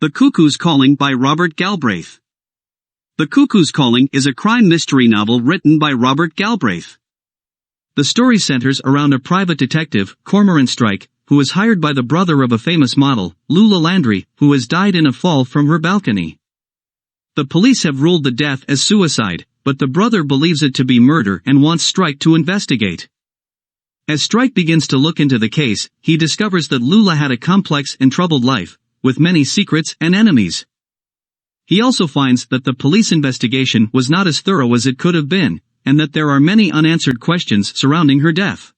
The Cuckoo's Calling by Robert Galbraith. The Cuckoo's Calling is a crime mystery novel written by Robert Galbraith. The story centers around a private detective, Cormoran Strike, who is hired by the brother of a famous model, Lula Landry, who has died in a fall from her balcony. The police have ruled the death as suicide, but the brother believes it to be murder and wants Strike to investigate. As Strike begins to look into the case, he discovers that Lula had a complex and troubled life, with many secrets and enemies. He also finds that the police investigation was not as thorough as it could have been, and that there are many unanswered questions surrounding her death.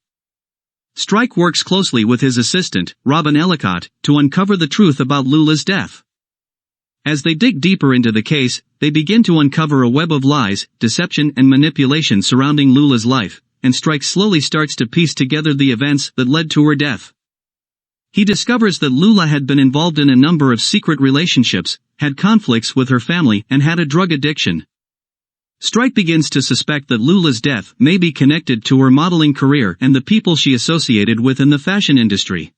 Strike works closely with his assistant, Robin Ellicott, to uncover the truth about Lula's death. As they dig deeper into the case, they begin to uncover a web of lies, deception and manipulation surrounding Lula's life, and Strike slowly starts to piece together the events that led to her death. He discovers that Lula had been involved in a number of secret relationships, had conflicts with her family and had a drug addiction. Strike begins to suspect that Lula's death may be connected to her modeling career and the people she associated with in the fashion industry.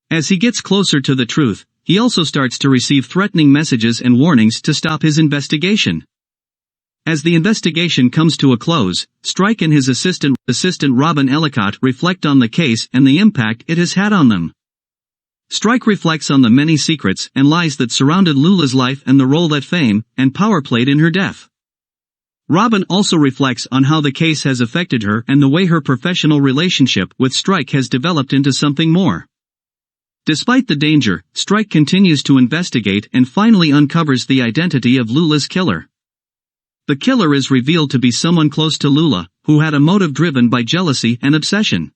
As he gets closer to the truth, he also starts to receive threatening messages and warnings to stop his investigation. As the investigation comes to a close, Strike and his assistant Robin Ellicott reflect on the case and the impact it has had on them. Strike reflects on the many secrets and lies that surrounded Lula's life and the role that fame and power played in her death. Robin also reflects on how the case has affected her and the way her professional relationship with Strike has developed into something more. Despite the danger, Strike continues to investigate and finally uncovers the identity of Lula's killer. The killer is revealed to be someone close to Lula, who had a motive driven by jealousy and obsession.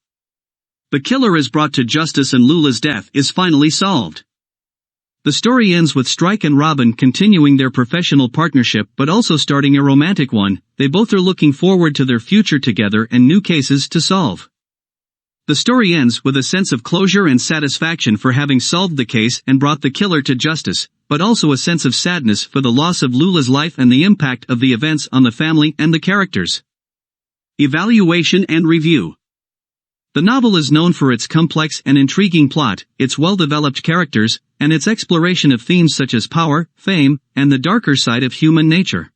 The killer is brought to justice and Lula's death is finally solved. The story ends with Strike and Robin continuing their professional partnership but also starting a romantic one. They both are looking forward to their future together and new cases to solve. The story ends with a sense of closure and satisfaction for having solved the case and brought the killer to justice, but also a sense of sadness for the loss of Lula's life and the impact of the events on the family and the characters. Evaluation and review. The novel is known for its complex and intriguing plot, its well-developed characters, and its exploration of themes such as power, fame, and the darker side of human nature.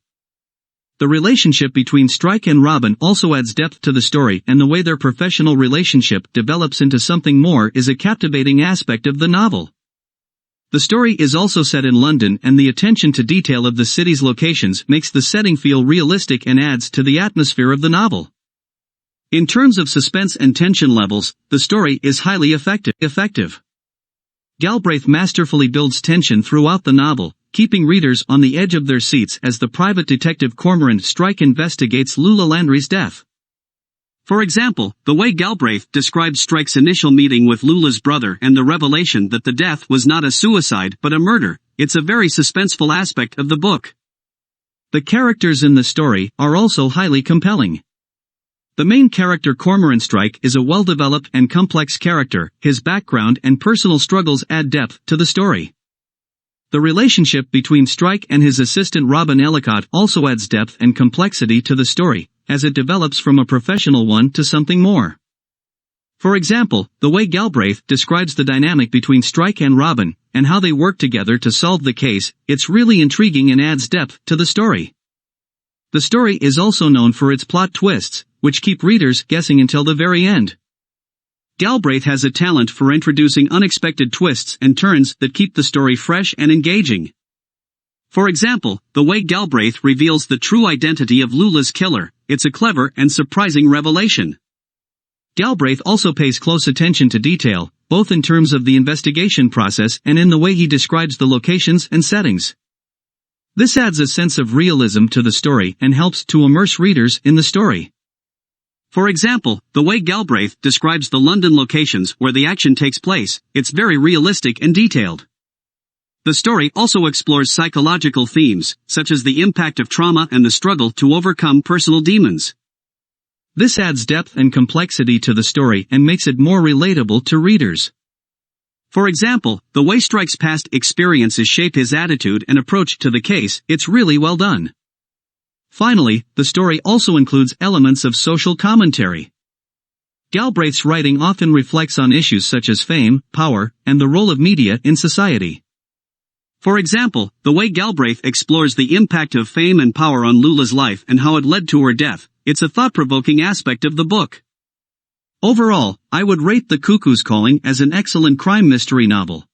The relationship between Strike and Robin also adds depth to the story, and the way their professional relationship develops into something more is a captivating aspect of the novel. The story is also set in London, and the attention to detail of the city's locations makes the setting feel realistic and adds to the atmosphere of the novel. In terms of suspense and tension levels, the story is highly effective. Galbraith masterfully builds tension throughout the novel, keeping readers on the edge of their seats as the private detective Cormoran Strike investigates Lula Landry's death. For example, the way Galbraith describes Strike's initial meeting with Lula's brother and the revelation that the death was not a suicide but a murder, it's a very suspenseful aspect of the book. The characters in the story are also highly compelling. The main character Cormoran Strike is a well-developed and complex character. His background and personal struggles add depth to the story. The relationship between Strike and his assistant Robin Ellicott also adds depth and complexity to the story, as it develops from a professional one to something more. For example, the way Galbraith describes the dynamic between Strike and Robin, and how they work together to solve the case, it's really intriguing and adds depth to the story. The story is also known for its plot twists, which keep readers guessing until the very end. Galbraith has a talent for introducing unexpected twists and turns that keep the story fresh and engaging. For example, the way Galbraith reveals the true identity of Lula's killer, it's a clever and surprising revelation. Galbraith also pays close attention to detail, both in terms of the investigation process and in the way he describes the locations and settings. This adds a sense of realism to the story and helps to immerse readers in the story. For example, the way Galbraith describes the London locations where the action takes place, it's very realistic and detailed. The story also explores psychological themes, such as the impact of trauma and the struggle to overcome personal demons. This adds depth and complexity to the story and makes it more relatable to readers. For example, the way Strike's past experiences shape his attitude and approach to the case, it's really well done. Finally, the story also includes elements of social commentary. Galbraith's writing often reflects on issues such as fame, power, and the role of media in society. For example, the way Galbraith explores the impact of fame and power on Lula's life and how it led to her death, it's a thought-provoking aspect of the book. Overall, I would rate The Cuckoo's Calling as an excellent crime mystery novel.